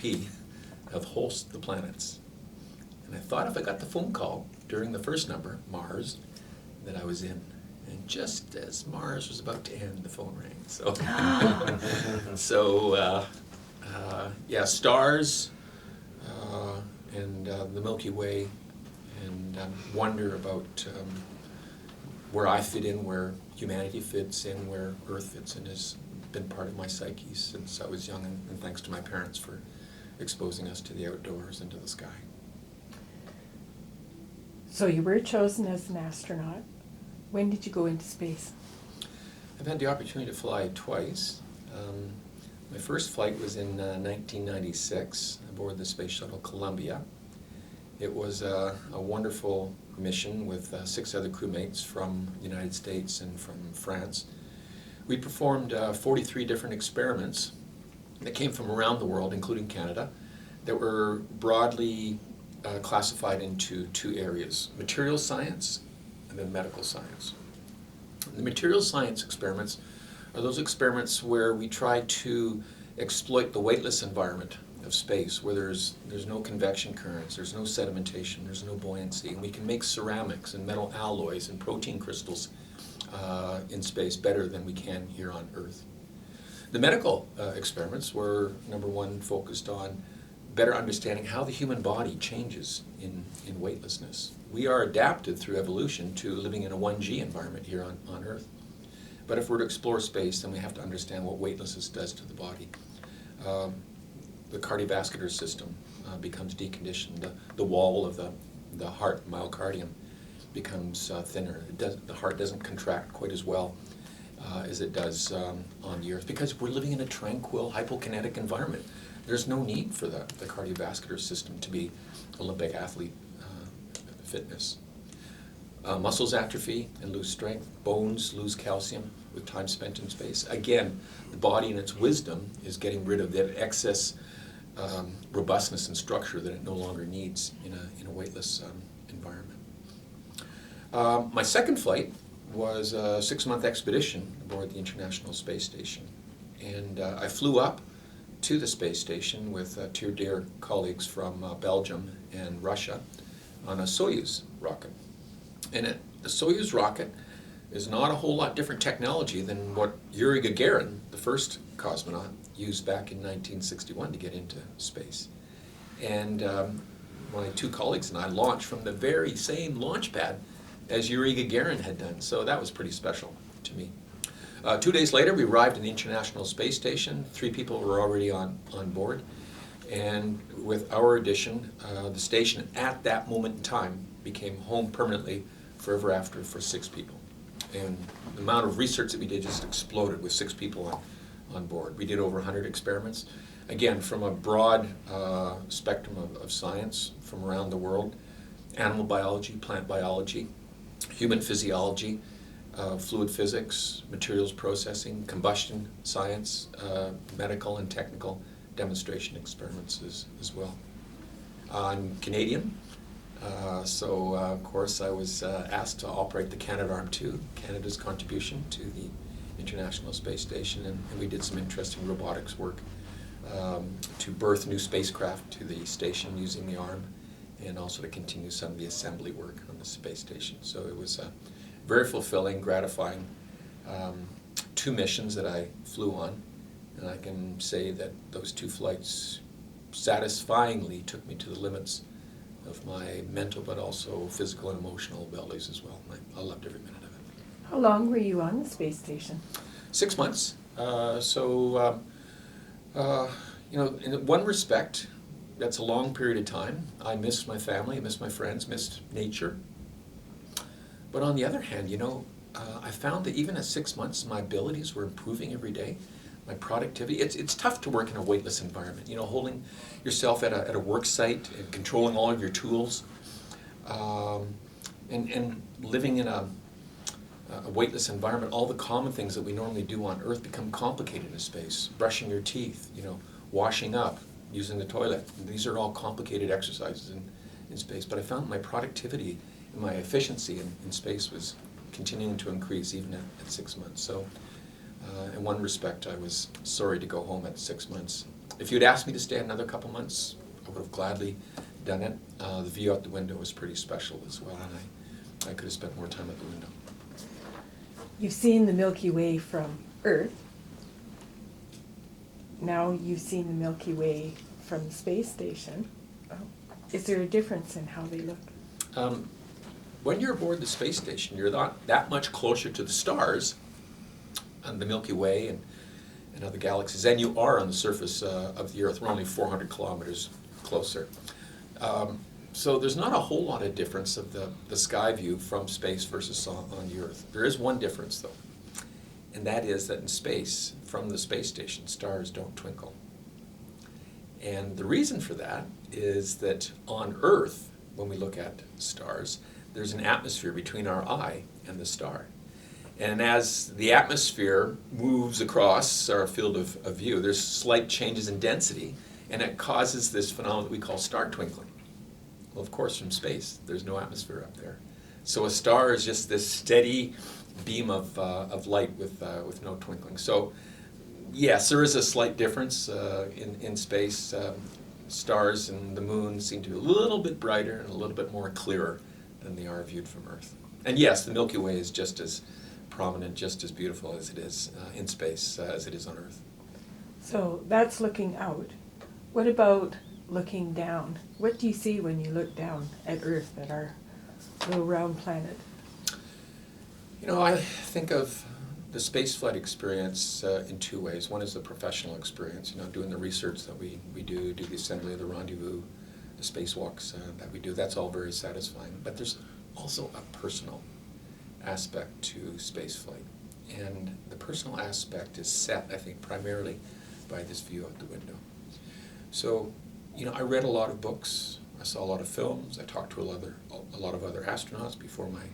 P of host the planets. And I thought if I got the phone call during the first number, Mars, that I was in. And just as Mars was about to end, the phone rang. So, yeah, stars and the Milky Way, and wonder about where I fit in, where humanity fits in, where Earth fits in, has been part of my psyche since I was young, and thanks to my parents for exposing us to the outdoors and to the sky. So you were chosen as an astronaut. When did you go into space? I've had the opportunity to fly twice. My first flight was in 1996 aboard the Space Shuttle Columbia. It was a wonderful mission with 6 other crewmates from the United States and from France. We performed 43 different experiments that came from around the world, including Canada, that were broadly classified into 2 areas: material science and then medical science. The material science experiments are those experiments where we try to exploit the weightless environment of space, where there's no convection currents, there's no sedimentation, there's no buoyancy, and we can make ceramics and metal alloys and protein crystals in space better than we can here on Earth. The medical experiments were, number one, focused on better understanding how the human body changes in weightlessness. We are adapted through evolution to living in a 1G environment here on Earth. But if we're to explore space, then we have to understand what weightlessness does to the body. The cardiovascular system becomes deconditioned. The wall of the heart, myocardium, becomes thinner. The heart doesn't contract quite as well as it does on the Earth, because we're living in a tranquil, hypokinetic environment. There's no need for the cardiovascular system to be Olympic athlete fitness. Muscles atrophy and lose strength. Bones lose calcium with time spent in space. Again, the body in its wisdom is getting rid of that excess robustness and structure that it no longer needs in a weightless environment. My second flight was a 6-month expedition aboard the International Space Station. And I flew up to the space station with 2 dear colleagues from Belgium and Russia on a Soyuz rocket. And the Soyuz rocket is not a whole lot different technology than what Yuri Gagarin, the first cosmonaut, used back in 1961 to get into space. And my 2 colleagues and I launched from the very same launch pad as Yuri Gagarin had done, so that was pretty special to me. 2 days later, we arrived in the International Space Station. 3 people were already on board. And with our addition, the station at that moment in time became home permanently forever after for 6 people. And the amount of research that we did just exploded with 6 people on board. We did over 100 experiments, again, from a broad spectrum of science from around the world: animal biology, plant biology, human physiology, fluid physics, materials processing, combustion science, medical and technical demonstration experiments as well. I'm Canadian, so of course I was asked to operate the Canadarm2, Canada's contribution to the International Space Station, and we did some interesting robotics work to birth new spacecraft to the station using the arm, and also to continue some of the assembly work on the space station. So it was very fulfilling, gratifying 2 missions that I flew on, and I can say that those 2 flights satisfyingly took me to the limits of my mental but also physical and emotional abilities as well. I loved every minute of it. How long were you on the space station? 6 months. In one respect, that's a long period of time. I missed my family, I missed my friends, missed nature. But on the other hand, I found that even at 6 months, my abilities were improving every day. My productivity. It's tough to work in a weightless environment. Holding yourself at a work site and controlling all of your tools, and living in a weightless environment. All the common things that we normally do on Earth become complicated in space. Brushing your teeth, washing up, using the toilet. These are all complicated exercises in space. But I found my productivity and my efficiency in space was continuing to increase even at 6 months. So in one respect, I was sorry to go home at 6 months. If you'd asked me to stay another couple months, I would have gladly done it. The view out the window was pretty special as well, and I could have spent more time at the window. You've seen the Milky Way from Earth. Now you've seen the Milky Way from the space station. Is there a difference in how they look? When you're aboard the space station, you're not that much closer to the stars and the Milky Way and other galaxies than you are on the surface of the Earth. We're only 400 kilometers closer. So there's not a whole lot of difference of the sky view from space versus on the Earth. There is one difference, though, and that is that in space, from the space station, stars don't twinkle. And the reason for that is that on Earth, when we look at stars, there's an atmosphere between our eye and the star. And as the atmosphere moves across our field of view, there's slight changes in density, and it causes this phenomenon that we call star twinkling. Well, of course, from space, there's no atmosphere up there. So a star is just this steady beam of light with no twinkling. So yes, there is a slight difference in space. Stars and the moon seem to be a little bit brighter and a little bit more clearer than they are viewed from Earth. And yes, the Milky Way is just as prominent, just as beautiful as it is in space as it is on Earth. So that's looking out. What about looking down? What do you see when you look down at Earth, at our little round planet? You know, I think of the spaceflight experience in two ways. One is the professional experience, you know, doing the research that we do the assembly of the rendezvous, the spacewalks that we do. That's all very satisfying. But there's also a personal aspect to spaceflight. And the personal aspect is set, I think, primarily by this view out the window. So, you know, I read a lot of books, I saw a lot of films, I talked to a lot of other astronauts before my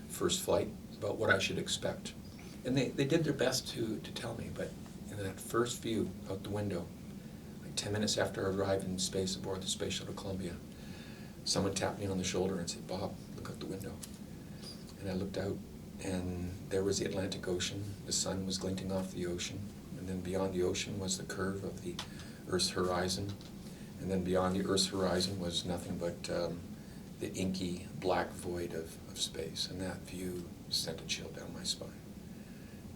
first flight about what I should expect. And they did their best to tell me, but in that first view out the window, like 10 minutes after I arrived in space aboard the Space Shuttle Columbia, someone tapped me on the shoulder and said, "Bob, look out the window." And I looked out, and there was the Atlantic Ocean. The sun was glinting off the ocean, and then beyond the ocean was the curve of the Earth's horizon, and then beyond the Earth's horizon was nothing but the inky black void of space, and that view sent a chill down my spine.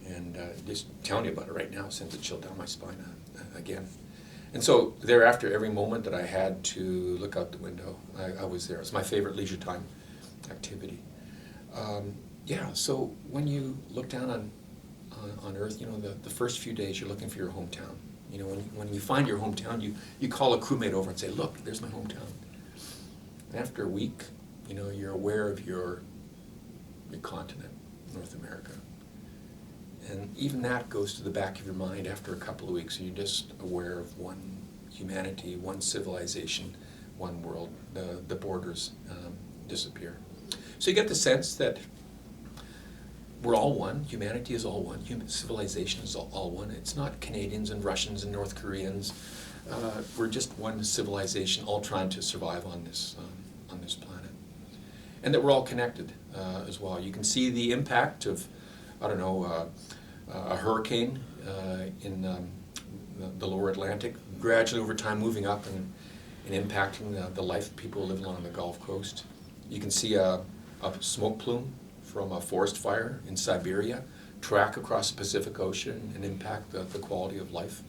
And just telling you about it right now sends a chill down my spine again. And so thereafter, every moment that I had to look out the window, I was there. It's my favorite leisure time activity. Yeah, so when you look down on Earth, you know, the first few days you're looking for your hometown. You know, when you find your hometown, you call a crewmate over and say, "Look, there's my hometown." And after a week, you know, you're aware of your continent, North America. And even that goes to the back of your mind after a couple of weeks, and you're just aware of one humanity, one civilization, one world. The borders disappear. So you get the sense that we're all one. Humanity is all one. Civilization is all one. It's not Canadians and Russians and North Koreans. We're just one civilization, all trying to survive on this planet, and that we're all connected as well. You can see the impact of, I don't know, a hurricane in the lower Atlantic, gradually over time moving up and impacting the life of people living along the Gulf Coast. You can see a smoke plume from a forest fire in Siberia track across the Pacific Ocean and impact the quality of life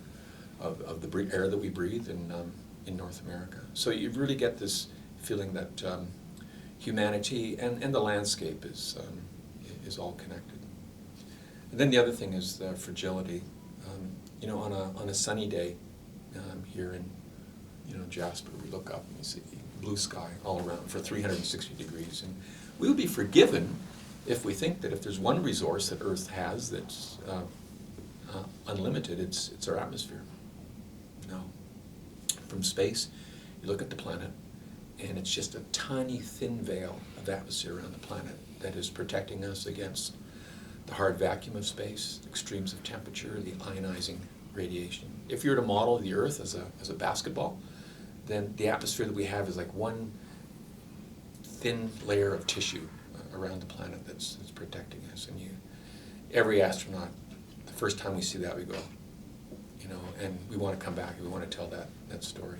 of the air that we breathe in North America. So you really get this feeling that humanity and the landscape is all connected. And then the other thing is the fragility. You know, on a sunny day here in Jasper, we look up and we see blue sky all around for 360 degrees, and we would be forgiven if we think that if there's one resource that Earth has that's unlimited, it's our atmosphere. No. From space, you look at the planet, and it's just a tiny, thin veil of atmosphere around the planet that is protecting us against the hard vacuum of space, the extremes of temperature, the ionizing radiation. If you were to model the Earth as a basketball, then the atmosphere that we have is like one thin layer of tissue around the planet that's protecting us. And every astronaut, the first time we see that, we go, you know, and we want to come back and we want to tell that story.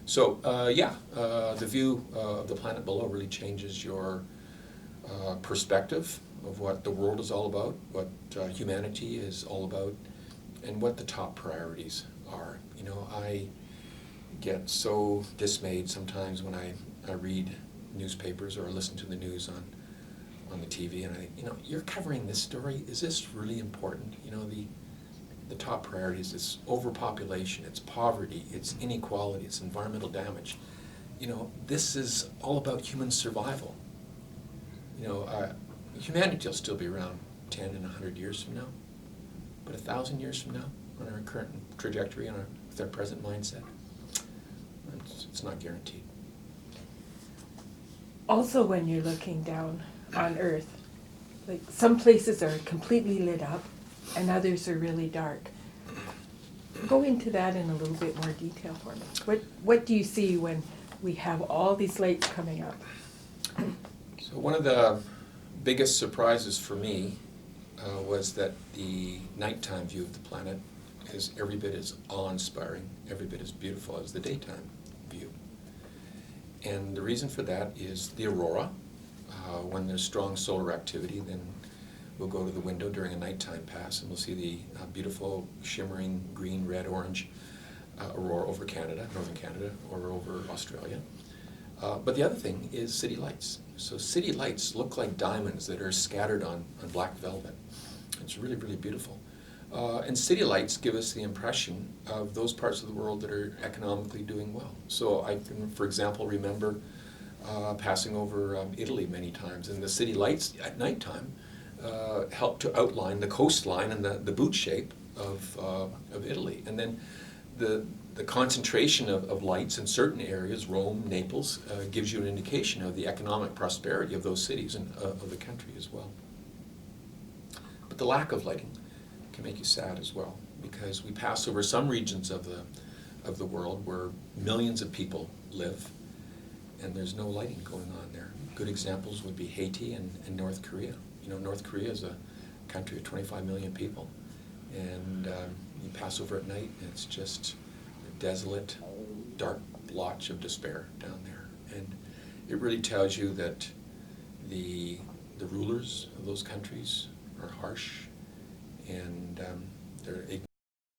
So, the view of the planet below really changes your perspective of what the world is all about, what humanity is all about, and what the top priorities are. You know, I get so dismayed sometimes when I read newspapers or listen to the news on the TV, and you're covering this story. Is this really important? You know, the top priorities is overpopulation, it's poverty, it's inequality, it's environmental damage. You know, this is all about human survival. You know, humanity will still be around 10 and 100 years from now, but 1,000 years from now, on our current trajectory, with our present mindset, it's not guaranteed. Also, when you're looking down on Earth, like some places are completely lit up and others are really dark. Go into that in a little bit more detail for me. What do you see when we have all these lights coming up? So one of the biggest surprises for me was that the nighttime view of the planet is every bit as awe-inspiring, every bit as beautiful as the daytime view. And the reason for that is the aurora. When there's strong solar activity, then we'll go to the window during a nighttime pass and we'll see the beautiful shimmering green, red, orange aurora over Canada, northern Canada, or over Australia. But the other thing is city lights. So city lights look like diamonds that are scattered on black velvet. It's really, really beautiful. And city lights give us the impression of those parts of the world that are economically doing well. So I can, for example, remember passing over Italy many times, and the city lights at nighttime help to outline the coastline and the boot shape of Italy. And then the concentration of lights in certain areas, Rome, Naples, gives you an indication of the economic prosperity of those cities and of the country as well. But the lack of lighting can make you sad as well, because we pass over some regions of the world where millions of people live, and there's no lighting going on there. Good examples would be Haiti and North Korea. You know, North Korea is a country of 25 million people, and you pass over at night, and it's just a desolate, dark blotch of despair down there. And it really tells you that the rulers of those countries are harsh, and they're ignorant.